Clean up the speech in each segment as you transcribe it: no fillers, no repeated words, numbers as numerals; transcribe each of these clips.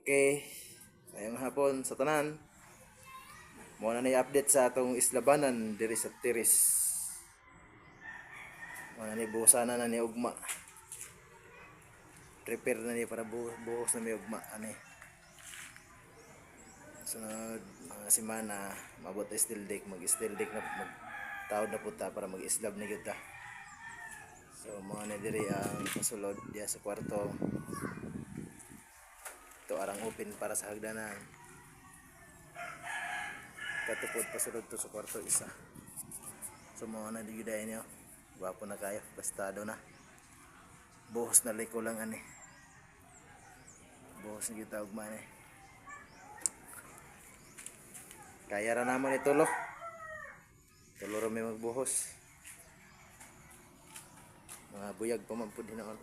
Okay, ngayong hapon sa tanan. Muna na i-update sa atong islabanan diri sa Tiris. Muna ni buhosana na ni ugma. Prepare na ni para buhos na may ugma ani. Sunod mga semana mabot steel deck, mag-steel deck na magtawod na puta para mag-islab na gyud ta. So mga na diri ang kasulod diya sa kwarto. Ito arang open para sa hagdanan. Katupod pasulod to sa kwarto isa. So mga na digiday niyo. Gwapo na kayo, bastado na. Buhos na liko lang ani. Buhos na gyud ta ugma ni. Kaya ra naman itulo. Tulo ra may magbuhos. Mga buyag pa man pud hinaon.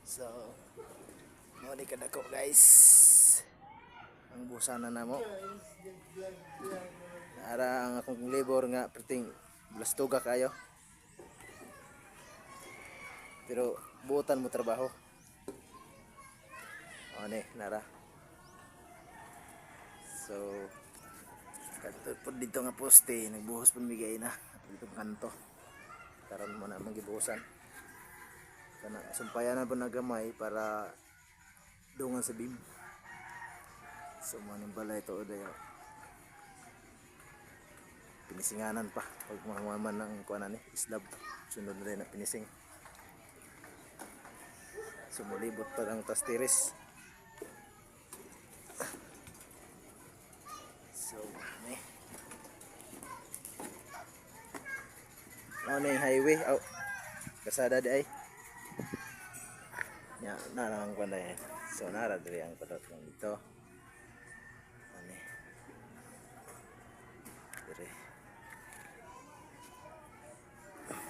So, mo di kadako guys. Ang busana na mo. Ara ang akong labor nga perting blastuga kayo. Pero buotan mo trabaho. O ni, nara. So, katupod dito nga poste, nagbuhos pamigay na. Dito kanto. Karon mo na magibuhosan. Kana sumpayan na po nagamay para dungan sa beam. So maning balay to dayo. Pinisinganan pa pag mahuman ng kuanan ni islab. Sunod na rin na pinising. Sumulibot pa ang tastiris. So ni. Ano yung highway? Oh. Kasada di ay. Ya, narang kuan dai. So nara diri ang padot ng dito. Ani. Diri.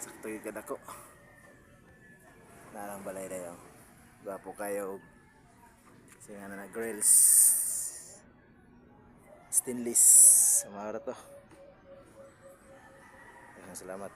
Sakto gyud kadako. Narang balay dayo. Gwapo kayo. Singa na grills. Stainless. Samara to. Salamat.